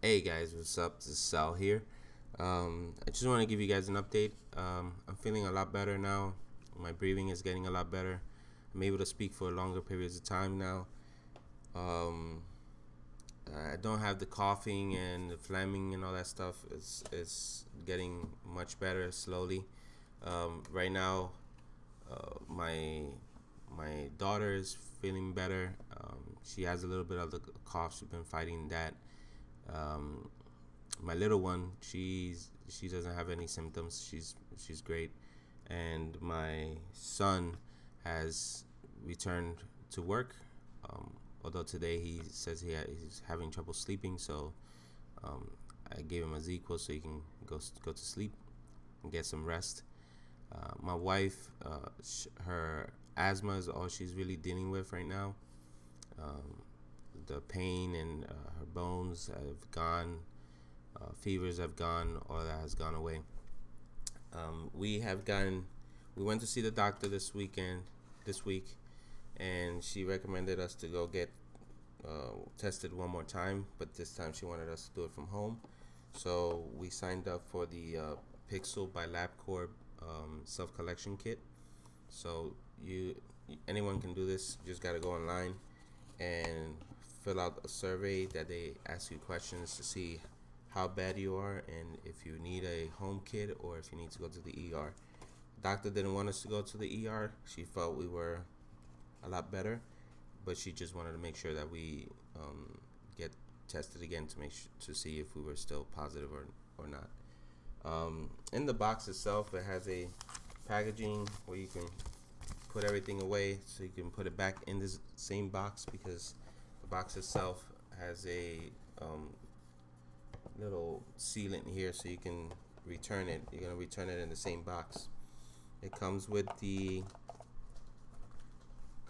Hey guys, what's up? This is Sal here. I just want to give you guys an update. I'm feeling a lot better now. My breathing is getting a lot better. I'm able to speak for longer periods of time now. Um, I don't have the coughing and the phlegming and all that stuff. It's getting much better slowly. Right now, my daughter is feeling better. She has a little bit of the cough. She's been fighting that. Um, my little one, she doesn't have any symptoms. She's great, and my son has returned to work. Um, Although today he says he's having trouble sleeping, so um, I gave him a Z-Quil so he can go to sleep and get some rest. My wife, her asthma is all she's really dealing with right now. Um, the pain in her bones have gone, fevers have gone, all that has gone away. We went to see the doctor this week, and she recommended us to go get tested one more time, but this time she wanted us to do it from home. So we signed up for the Pixel by Labcorp self collection kit. So you anyone can do this. You just got to go online and fill out a survey that they ask you questions to see how bad you are and if you need a home kit or if you need to go to the ER. Doctor didn't want us to go to the ER. She felt we were a lot better, but she just wanted to make sure that we get tested again to to see if we were still positive or not. In the box itself, it has a packaging where you can put everything away, so you can put it back in this same box because the box itself has a um, little sealant here, so you can return it. You're gonna return it in the same box. It comes with the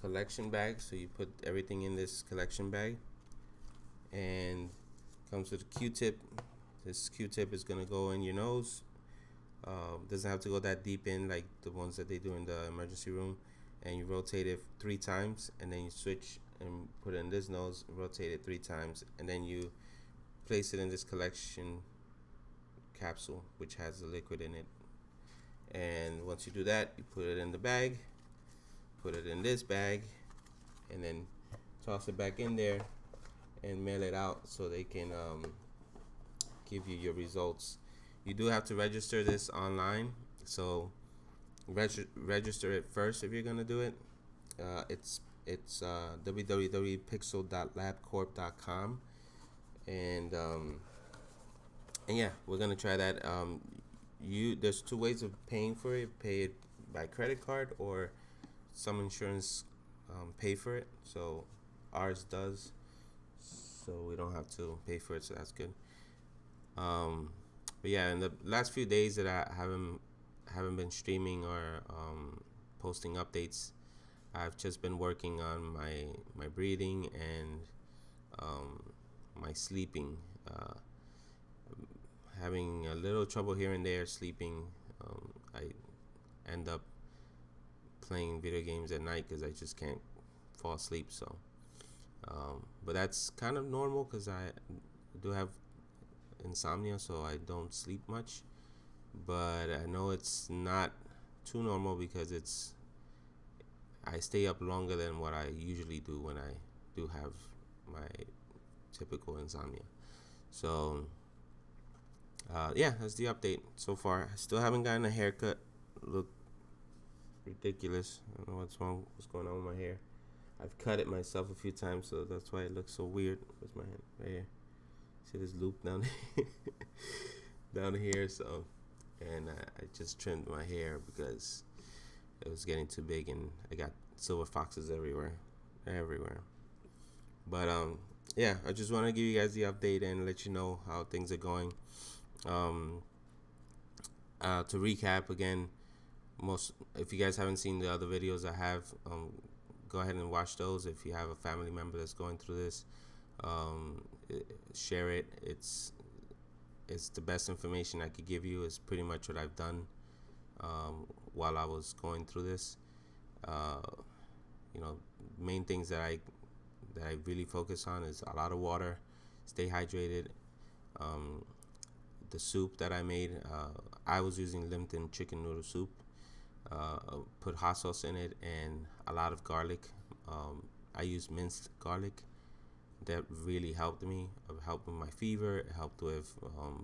collection bag, so you put everything in this collection bag, and comes with a Q-tip. This Q-tip is gonna go in your nose. Doesn't have to go that deep in like the ones that they do in the emergency room. And you rotate it 3 times, and then you switch and put it in this nose, rotate it 3 times, and then you place it in this collection capsule, which has the liquid in it. And once you do that, you put it in the bag, put it in this bag, and then toss it back in there and mail it out so they can give you your results. You do have to register this online, so register it first if you're gonna do it. It's www.pixel.labcorp.com, and yeah, we're gonna try that. You There's 2 ways of paying for it: pay it by credit card, or some insurance pay for it. So ours does, so we don't have to pay for it. So that's good. Um, but yeah, in the last few days that I haven't been streaming or posting updates, I've just been working on my breathing and um, my sleeping. Having a little trouble here and there sleeping. I end up playing video games at night because I just can't fall asleep. So, but that's kind of normal because I do have insomnia, so I don't sleep much. But I know it's not too normal because I stay up longer than what I usually do when I do have my typical insomnia. So yeah, that's the update so far. I still haven't gotten a haircut. Look ridiculous. I don't know what's going on with my hair. I've cut it myself a few times, so that's why it looks so weird with my hand right here. See this loop down down here. So, and I just trimmed my hair because it was getting too big, and I got silver foxes everywhere. But yeah, I just want to give you guys the update and let you know how things are going. Um, to recap again, most if you guys haven't seen the other videos I have, go ahead and watch those. If you have a family member that's going through this, um, share it. It's the best information I could give you. It's pretty much what I've done while I was going through this. Uh, Main things that I really focus on is a lot of water, stay hydrated, Um, the soup that I made, I was using Limton chicken noodle soup. Put hot sauce in it and a lot of garlic. I used minced garlic. That really helped me. It helped with my fever. It helped with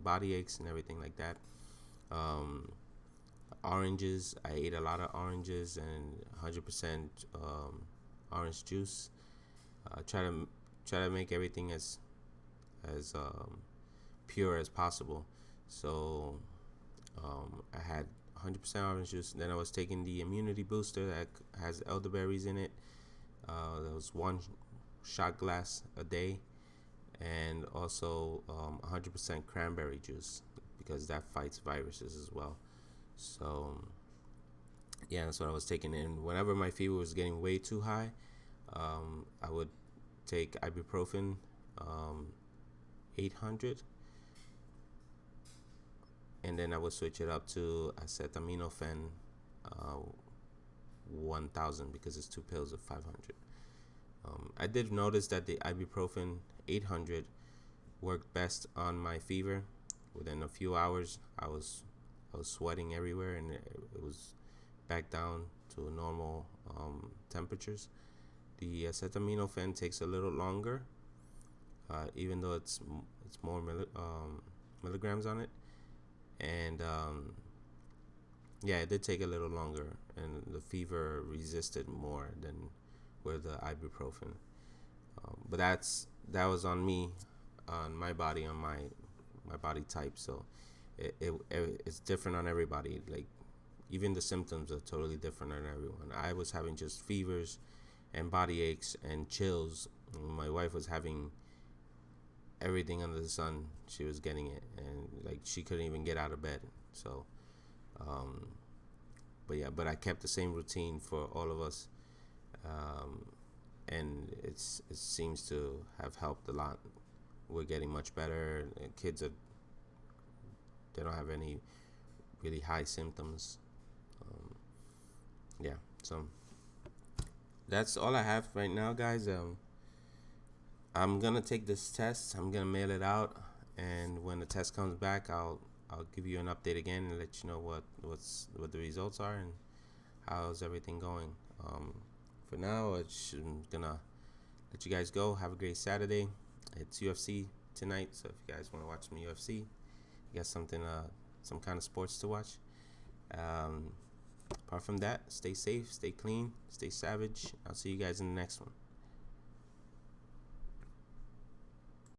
body aches and everything like that. Um, Oranges. I ate a lot of oranges and 100% orange juice. Try to make everything as pure as possible. So I had 100% orange juice. Then I was taking the immunity booster that has elderberries in it. There was one shot glass a day, and also 100% cranberry juice because that fights viruses as well. So yeah, that's what I was taking. And whenever my fever was getting way too high, I would take ibuprofen, 800, and then I would switch it up to acetaminophen, uh, 1000 because it's two pills of 500. I did notice that the ibuprofen 800 worked best on my fever. Within a few hours, I was sweating everywhere, and it was back down to normal temperatures. The acetaminophen takes a little longer, even though it's more milligrams on it, and yeah, it did take a little longer, and the fever resisted more than with the ibuprofen. But that was on me, on my body, on my body type. So it's different on everybody. Like even the symptoms are totally different on everyone. I was having just fevers and body aches and chills. My wife was having everything under the sun. She was getting it, and like she couldn't even get out of bed. So, um, but I kept the same routine for all of us, um, and it seems to have helped a lot. We're getting much better. The kids are they don't have any really high symptoms. Um, yeah, so that's all I have right now, guys. I'm gonna take this test. I'm gonna mail it out, and when the test comes back, I'll give you an update again and let you know what the results are and how's everything going. For now, I'm gonna let you guys go. Have a great Saturday. It's UFC tonight, so if you guys want to watch some UFC, you got something, some kind of sports to watch. Apart from that, stay safe, stay clean, stay savage. I'll see you guys in the next one.